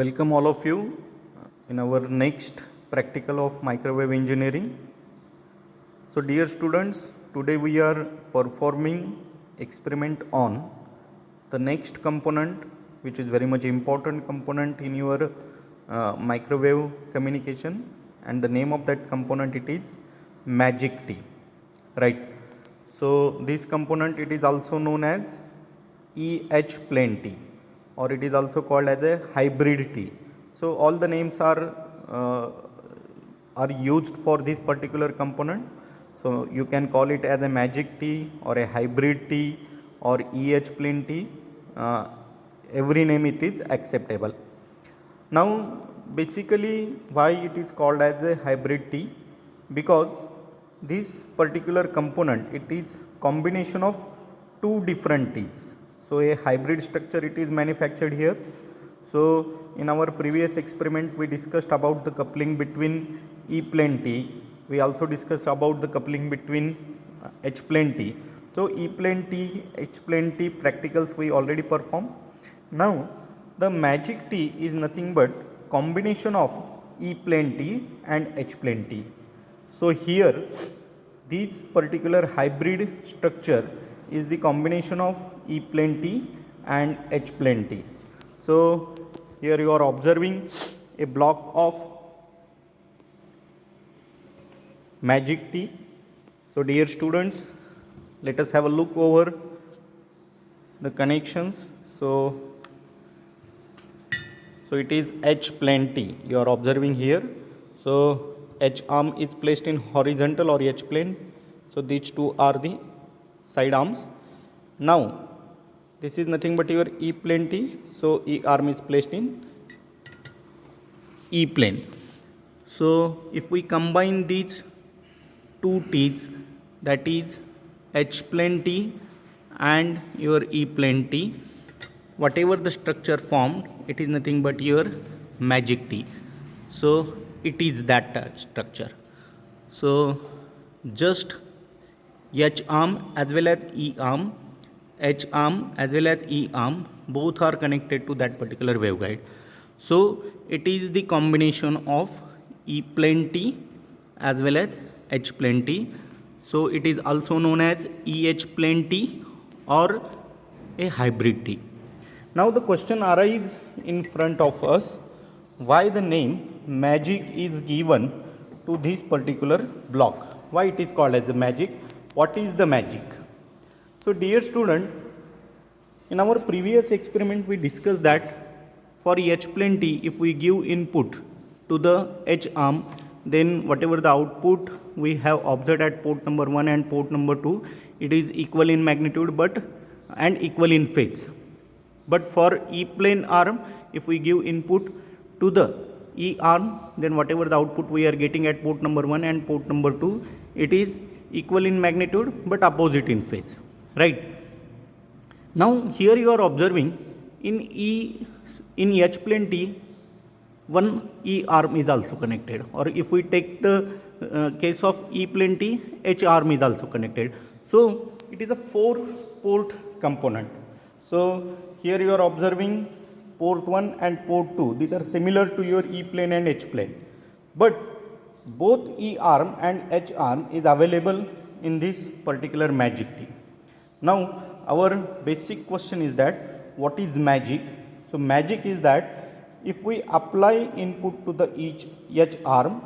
Welcome all of you in our next practical of microwave engineering. So dear students, today we are performing experiment on the next component, which is very much important component in your microwave communication, and the name of that component it is magic T, right? So this component it is also known as EH plane T, or it is also called as a hybrid T. So all the names uh, are used for this particular component. So you can call it as a magic T or a hybrid T or EH plane T. Every name it is acceptable. Now basically why it is called as a hybrid T? Because this particular component it is combination of two different T's. So a hybrid structure it is manufactured here. So in our previous experiment we discussed about the coupling between E plane T. We also discussed about the coupling between H plane T. So E plane T, H plane T practicals we already performed. Now the magic T is nothing but combination of E plane T and H plane T. So here this particular hybrid structure is the combination of E plane T and H plane T. So here you are observing a block of magic T. So dear students, let us have a look over the connections. So it is H plane T you are observing here. So H arm is placed in horizontal or H plane. So these two are the side arms. Now this is nothing but your E plane T. So E arm is placed in E plane. So if we combine these two T's, that is H plane T and your E plane T, whatever the structure formed, it is nothing but your magic T. So it is that structure. So just H arm as well as E arm, H arm as well as E arm, both are connected to that particular waveguide. So it is the combination of E plane T as well as H plane T. So it is also known as EH plane T or a hybrid T. Now the question arises in front of us, why the name magic is given to this particular block? Why it is called as a magic? What is the magic? So dear student, in our previous experiment we discussed that for H plane T, if we give input to the H arm, then whatever the output we have observed at port number 1 and port number 2, it is equal in magnitude and equal in phase. But for E plane arm, if we give input to the E arm, then whatever the output we are getting at port number 1 and port number 2, it is equal in magnitude but opposite in phase, right? Now here you are observing in H plane T, one E arm is also connected, or if we take the case of E plane T, H arm is also connected. So it is a 4-port component. So here you are observing port 1 and port 2. These are similar to your E plane and H plane. But both E arm and H arm is available in this particular magic T. Now our basic question is that what is magic? So magic is that if we apply input to the each H arm,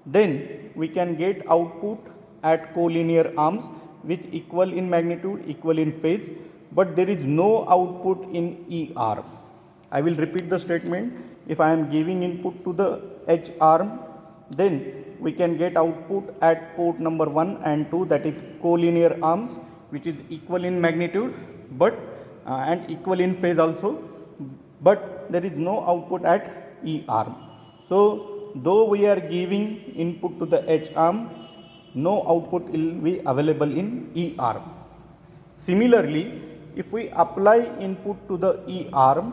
then we can get output at collinear arms with equal in magnitude, equal in phase, but there is no output in E arm. I will repeat the statement. If I am giving input to the H arm, then we can get output at port number 1 and 2, that is collinear arms, which is equal in magnitude but and equal in phase also, but there is no output at E arm. So though we are giving input to the H arm, no output will be available in E arm. Similarly, if we apply input to the E arm,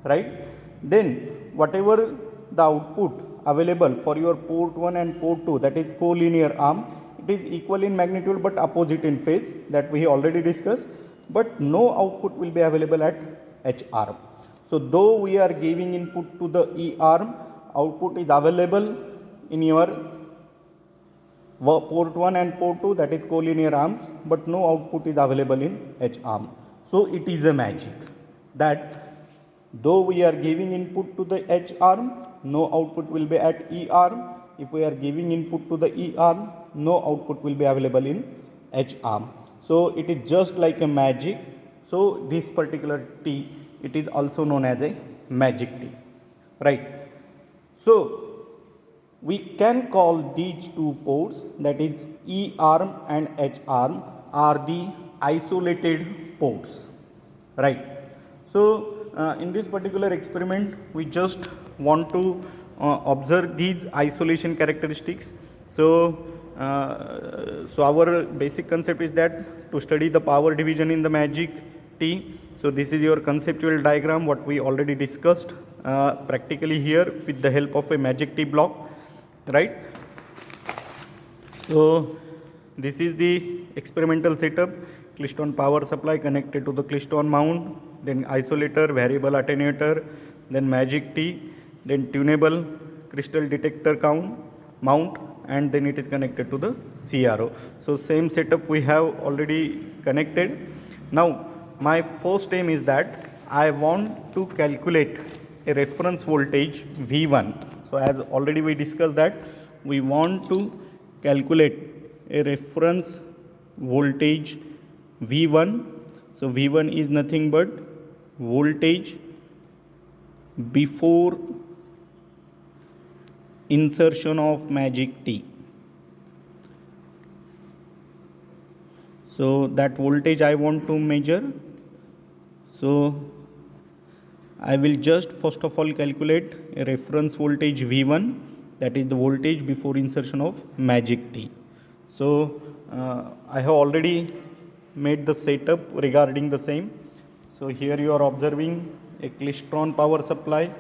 right, then whatever the output available for your port 1 and port 2, that is collinear arm, it is equal in magnitude but opposite in phase, that we already discussed, but no output will be available at H arm. So though we are giving input to the E arm, output is available in your port 1 and port 2, that is collinear arms, but no output is available in H arm. So it is a magic that though we are giving input to the H arm, no output will be at E arm. If we are giving input to the E arm, no output will be available in H arm. So it is just like a magic. So this particular T, it is also known as a magic T, right? So we can call these two ports, that is E arm and H arm, are the isolated ports, right? So in this particular experiment, we just want to observe these isolation characteristics. So our basic concept is that to study the power division in the magic T. So this is your conceptual diagram what we already discussed practically here with the help of a magic T block, right? So this is the experimental setup. Klystron power supply connected to the Klystron mount, then isolator, variable attenuator, then magic T, then tunable crystal detector mount, and then it is connected to the CRO. So same setup we have already connected. Now my first aim is that I want to calculate a reference voltage V1. So as already we discussed that we want to calculate a reference voltage V1. So V1 is nothing but voltage before insertion of magic T. So that voltage I want to measure. So I will just first of all calculate a reference voltage V1, that is the voltage before insertion of magic T. So I have already made the setup regarding the same. So here you are observing a Klystron power supply.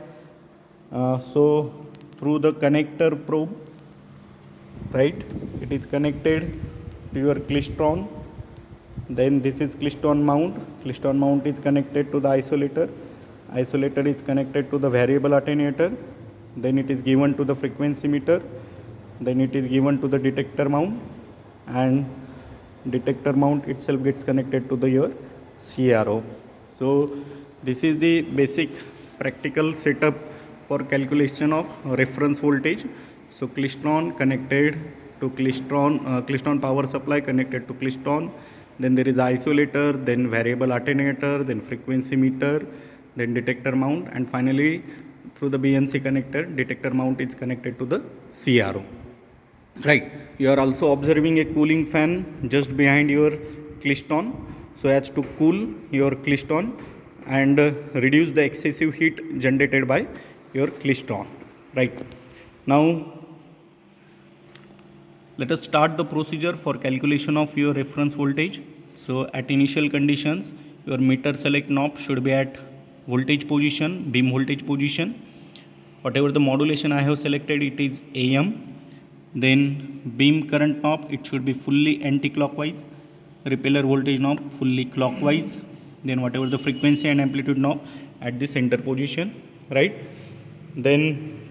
So through the connector probe, right, it is connected to your Klystron. Then this is Klystron mount. Klystron mount is connected to the isolator. Isolator is connected to the variable attenuator. Then it is given to the frequency meter. Then it is given to the detector mount, and detector mount itself gets connected to the your CRO. So this is the basic practical setup for calculation of reference voltage. So Klystron connected to Klystron power supply connected to Klystron. Then there is isolator, then variable attenuator, then frequency meter, then detector mount, and finally through the BNC connector, detector mount is connected to the CRO. Right. You are also observing a cooling fan just behind your Klystron, so as to cool your Klystron and reduce the excessive heat generated by your Klystron. Right. Now let us start the procedure for calculation of your reference voltage. So at initial conditions, your meter select knob should be at voltage position, beam voltage position. Whatever the modulation I have selected, it is AM. Then beam current knob, it should be fully anti-clockwise. Repeller voltage knob, fully clockwise. Then whatever the frequency and amplitude knob at the center position, right? Then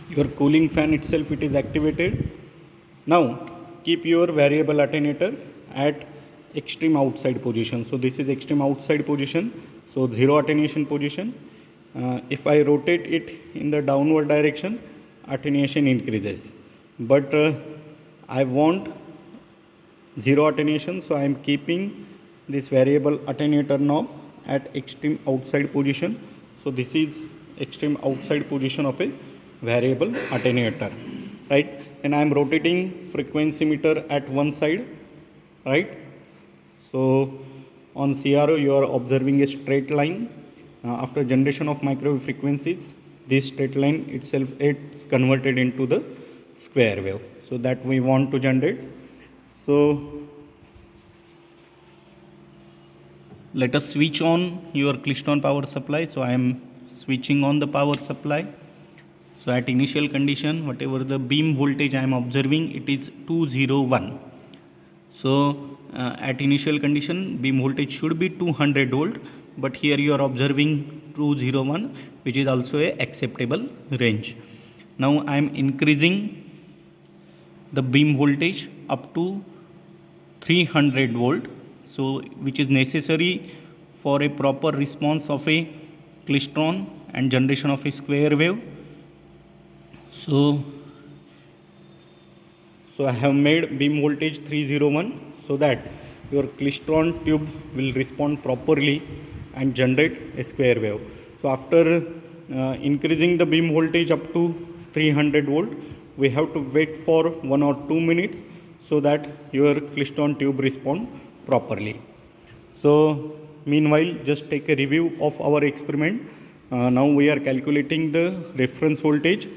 your cooling fan itself, it is activated. Now keep your variable attenuator at extreme outside position. So this is extreme outside position, so zero attenuation position. If I rotate it in the downward direction, attenuation increases, but I want zero attenuation, so I am keeping this variable attenuator knob at extreme outside position. So this is extreme outside position of a variable attenuator, right? And I am rotating frequency meter at one side, right? So on CRO you are observing a straight line. After generation of microwave frequencies, this straight line itself it's converted into the square wave, so that we want to generate. So let us switch on your Klystron power supply. So I am switching on the power supply. So at initial condition, whatever the beam voltage I am observing, it is 201. So at initial condition, beam voltage should be 200 volt, but here you are observing 201, which is also a acceptable range. Now I am increasing the beam voltage up to 300 volt, so which is necessary for a proper response of a klystron and generation of a square wave. So I have made beam voltage 301 so that your klystron tube will respond properly and generate a square wave. So after increasing the beam voltage up to 300 volt, we have to wait for 1 or 2 minutes so that your klystron tube respond properly. So meanwhile, just take a review of our experiment. Now we are calculating the reference voltage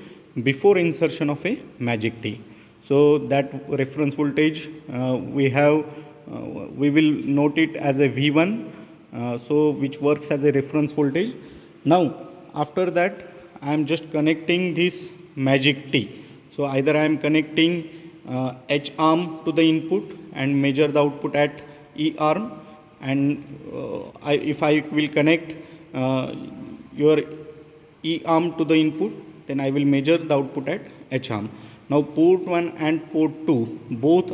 before insertion of a magic T. So that reference voltage we will note it as a V1, so which works as a reference voltage. Now after that I am just connecting this magic T. So either I am connecting H arm to the input and measure the output at E arm, and if I will connect your E arm to the input, then I will measure the output at H arm. Now port 1 and port 2 both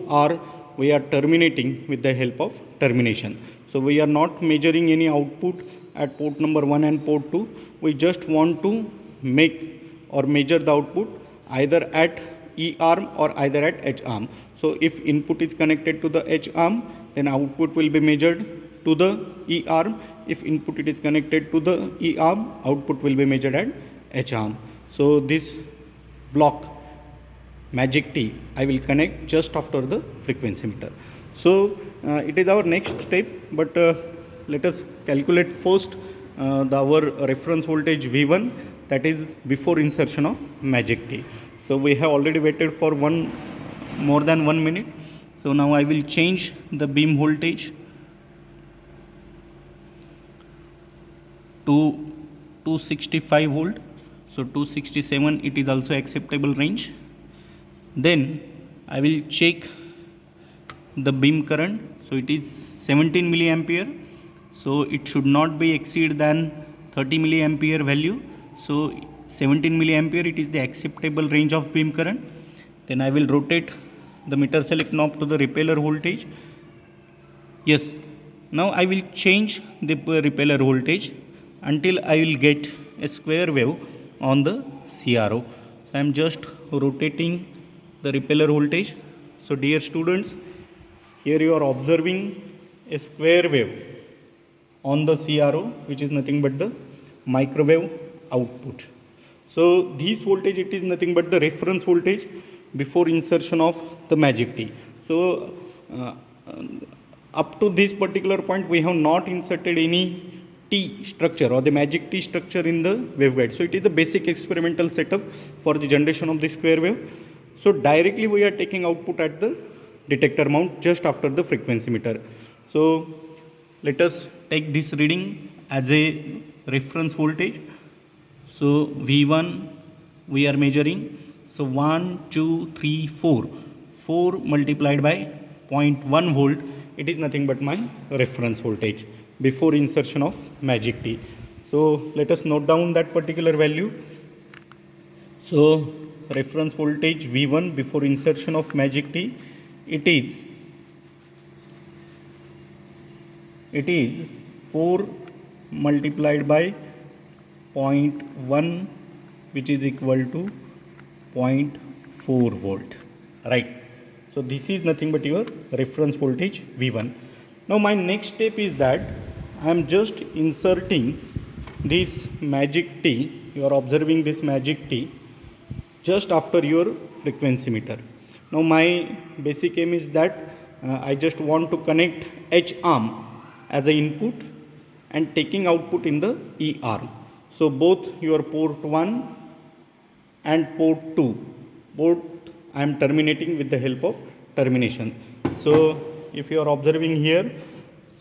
we are terminating with the help of termination. So we are not measuring any output at port number 1 and port 2. We just want to make or measure the output either at E arm or either at H arm. So if input is connected to the H arm, then output will be measured to the E arm. If input it is connected to the E arm, output will be measured at H arm. So this block magic T I will connect just after the frequency meter. So it is our next step, but let us calculate first our reference voltage V1, that is before insertion of magic T. So we have already waited for more than 1 minute. So now I will change the beam voltage to 265 volt. So 267, it is also acceptable range. Then I will check the beam current. So it is 17 milliampere. So it should not be exceed than 30 milliampere value. So 17 milliampere, it is the acceptable range of beam current. Then I will rotate the meter select knob to the repeller voltage. Yes, now I will change the repeller voltage until I will get a square wave on the CRO. I am just rotating the repeller voltage. So dear students, here you are observing a square wave on the CRO, which is nothing but the microwave output. So this voltage, it is nothing but the reference voltage before insertion of the magic T. So up to this particular point we have not inserted any T structure or the magic T structure in the waveguide. So it is a basic experimental setup for the generation of the square wave. So directly we are taking output at the detector mount just after the frequency meter. So let us take this reading as a reference voltage. So V1 we are measuring. So 1, 2, 3, 4. 4 multiplied by 0.1 volt. It is nothing but my reference voltage before insertion of magic T. So let us note down that particular value. So reference voltage V1 before insertion of magic T, it is 4 multiplied by 0.1, which is equal to 0.4 volt, right? So this is nothing but your reference voltage V1. Now my next step is that I am just inserting this magic T. You are observing this magic T just after your frequency meter. Now my basic aim is that I just want to connect H arm as an input and taking output in the E arm. So both your port 1 and port 2, both I am terminating with the help of termination. So if you are observing here,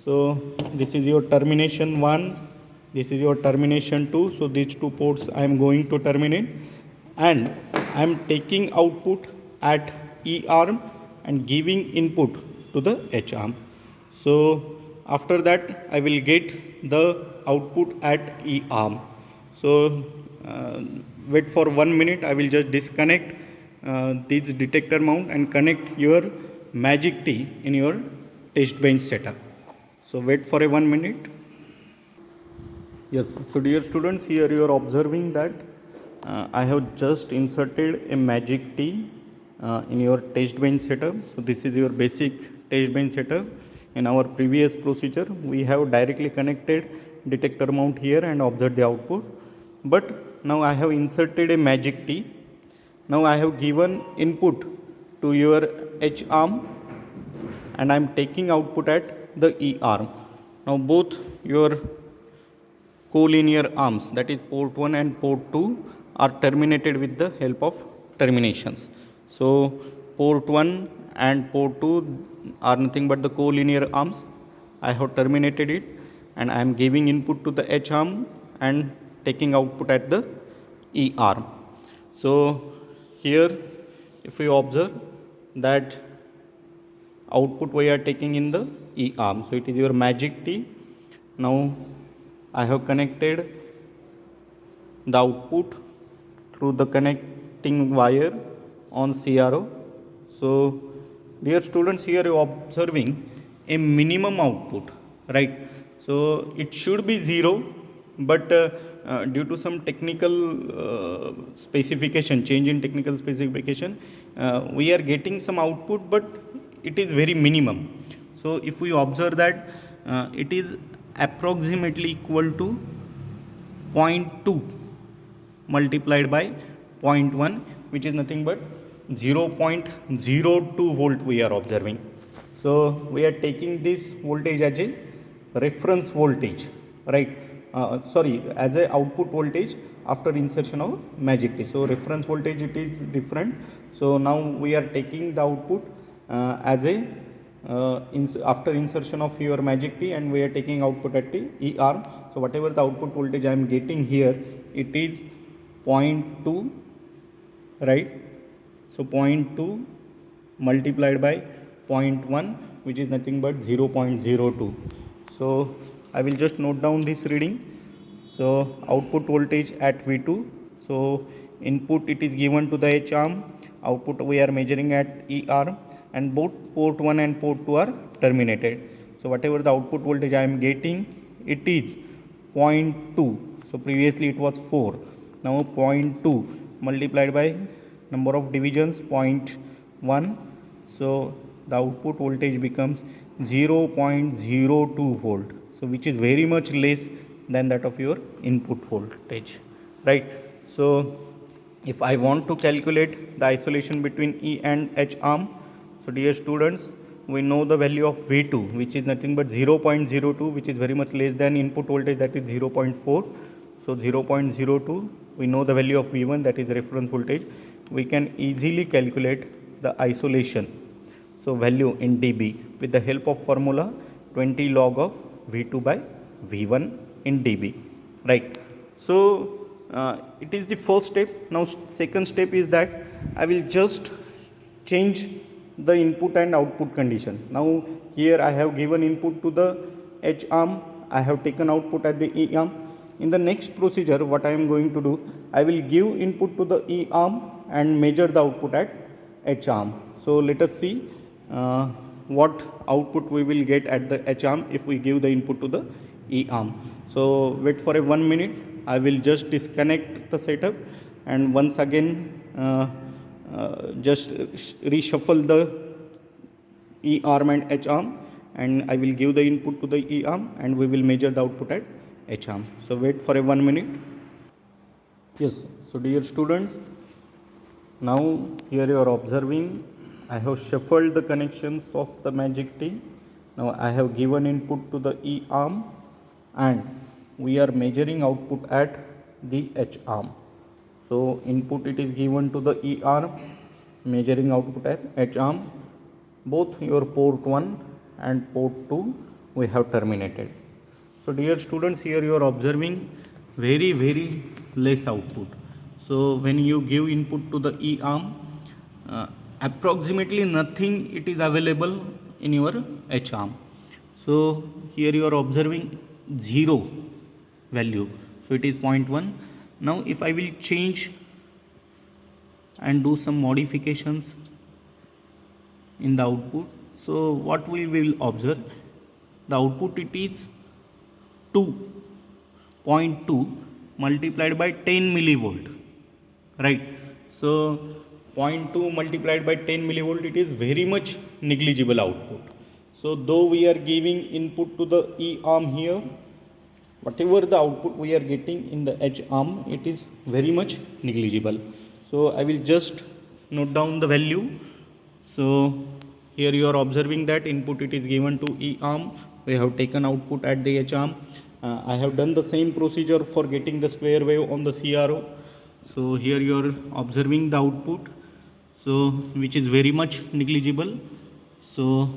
so this is your termination 1, this is your termination 2. So these two ports I am going to terminate, and I am taking output at E arm and giving input to the H arm. So After that, I will get the output at E arm. So wait for 1 minute. I will just disconnect this detector mount and connect your Magic T in your test bench setup. So wait for a 1 minute. Yes, so dear students, here you are observing that I have just inserted a Magic T in your test bench setup. So this is your basic test bench setup. In our previous procedure, we have directly connected detector mount here and observed the output. But now I have inserted a Magic T. Now I have given input to your H arm and I am taking output at the E arm. Now both your collinear arms, that is port 1 and port 2, are terminated with the help of terminations. So port 1 and port 2 are nothing but the collinear arms. I have terminated it and I am giving input to the H arm and taking output at the E arm. So here if you observe that output we are taking in the E arm. So it is your Magic T. Now I have connected the output through the connecting wire on CRO. So dear students, here you are observing a minimum output, right? So it should be 0, but due to some technical specification, change in technical specification, we are getting some output, but it is very minimum. So if we observe that it is approximately equal to 0.2 multiplied by 0.1, which is nothing but 0.02 volt we are observing. So we are taking this voltage as a reference voltage, right? As a output voltage after insertion of Magic T. So reference voltage it is different. So now we are taking the output as a after insertion of your Magic T, and we are taking output at the E arm. So whatever the output voltage I am getting here, it is 0.2, right? So 0.2 multiplied by 0.1, which is nothing but 0.02. So I will just note down this reading. So output voltage at V2. So input it is given to the H arm, output we are measuring at E arm, and both port 1 and port 2 are terminated. So whatever the output voltage I am getting, it is 0.2. So previously it was 4. Now 0.2 multiplied by number of divisions 0.1. So the output voltage becomes 0.02 volt. So which is very much less than that of your input voltage, right? So if I want to calculate the isolation between E and H arm, so dear students, we know the value of V2, which is nothing but 0.02, which is very much less than input voltage, that is 0.4. So 0.02, we know the value of V1, that is reference voltage. We can easily calculate the isolation, so value in dB, with the help of formula 20 log of V2 by V1 in dB, right? So it is the first step. Now second step is that I will just change the input and output conditions. Now here I have given input to the H arm, I have taken output at the E arm. In the next procedure, what I am going to do, I will give input to the E arm and measure the output at H arm. So let us see what output we will get at the H arm if we give the input to the E arm. So wait for a 1 minute. I will just disconnect the setup and once again just reshuffle the E arm and H arm, and I will give the input to the E arm and we will measure the output at H arm. So wait for a 1 minute. Yes, so dear students, now here you are observing I have shuffled the connections of the Magic T. Now I have given input to the E arm and we are measuring output at the H arm. So input it is given to the E arm, measuring output at H arm. Both your port 1 and port 2 we have terminated. So dear students, here you are observing very less output. So when you give input to the E arm, approximately nothing it is available in your H arm. So here you are observing 0 value, so it is 0.1. Now if I will change and do some modifications in the output, so what we will observe, the output it is 2.2 multiplied by 10 millivolt, right? So 0.2 multiplied by 10 millivolt, it is very much negligible output. So though we are giving input to the E arm here, whatever the output we are getting in the H arm, it is very much negligible. So I will just note down the value. So here you are observing that input it is given to E arm, we have taken output at the H arm. I have done the same procedure for getting the square wave on the CRO. So here you are observing the output, so which is very much negligible. So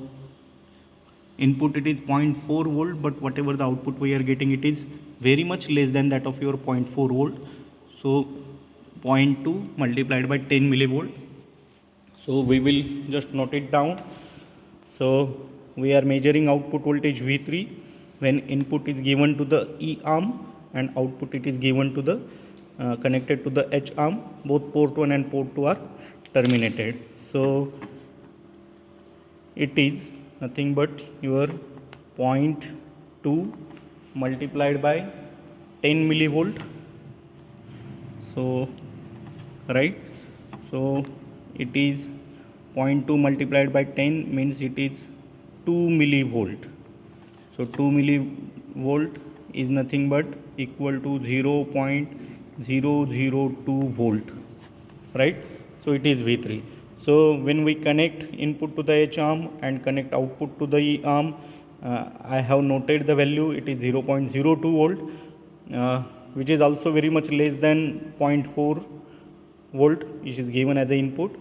input it is 0.4 volt, but whatever the output we are getting, it is very much less than that of your 0.4 volt. So 0.2 multiplied by 10 millivolt. So we will just note it down. So we are measuring output voltage V3 when input is given to the E arm and output it is given to the connected to the H arm. Both port 1 and port 2 are terminated. So it is nothing but your 0.2 multiplied by 10 millivolt. So right, so it is 0.2 multiplied by 10 means it is 2 millivolt. So 2 millivolt is nothing but equal to 0.002 volt, right? So it is V3. So when we connect input to the H arm and connect output to the E arm, I have noted the value, it is 0.02 volt, which is also very much less than 0.4 volt which is given as the input.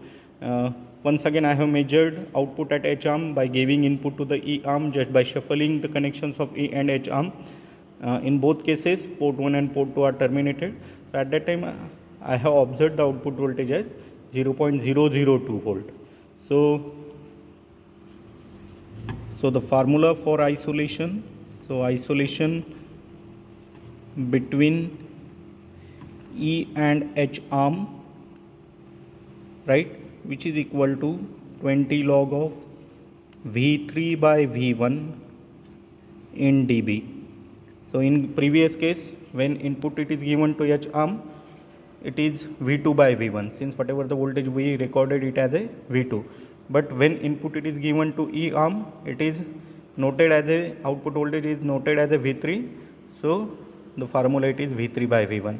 Once again I have measured output at H arm by giving input to the E arm just by shuffling the connections of E and H arm. In both cases port 1 and port 2 are terminated. So at that time I have observed the output voltage as 0.002 volt. So the formula for isolation, so isolation between E and H arm, right, which is equal to 20 log of V3 by V1 in dB. So in previous case when input it is given to H arm, it is V2 by V1, since whatever the voltage we recorded it as a V2. But when input it is given to E arm, it is noted as a output voltage is noted as a V3. So the formula it is V3 by V1.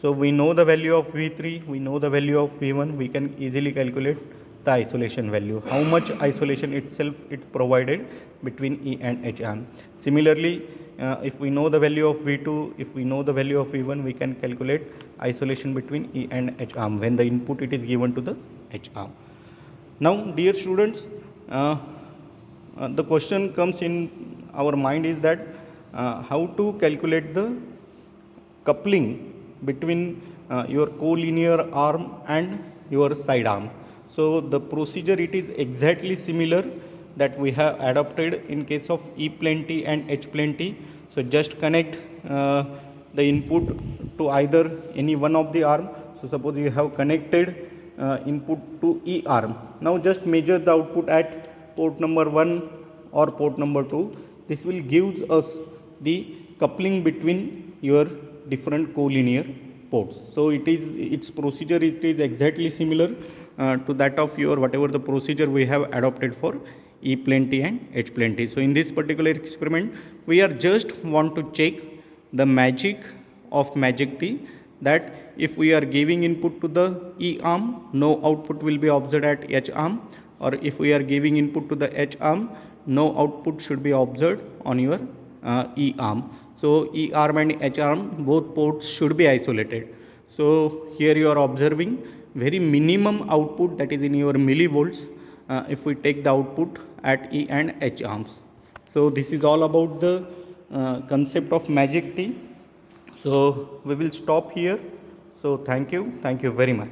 So we know the value of V3, we know the value of V1, we can easily calculate the isolation value, how much isolation itself it provided between E and H arm. Similarly, if we know the value of V2, if we know the value of V1, we can calculate isolation between E and H arm when the input it is given to the H arm. Now dear students, the question comes in our mind is that how to calculate the coupling between your collinear arm and your side arm. So the procedure it is exactly similar that we have adopted in case of E plane T and H plane T. So just connect the input to either any one of the arm. So suppose you have connected input to E arm. Now just measure the output at port number 1 or port number 2. This will give us the coupling between your different collinear ports. So its procedure it is exactly similar to that of your whatever the procedure we have adopted for E plane T and H plane T. So in this particular experiment we are just want to check the magic of magic T, that if we are giving input to the E arm, no output will be observed at H arm, or if we are giving input to the H arm, no output should be observed on your E arm. So E arm and H arm both ports should be isolated. So here you are observing very minimum output, that is in your millivolts, if we take the output at E and H arms. So this is all about the concept of magic T. So we will stop here. So thank you very much.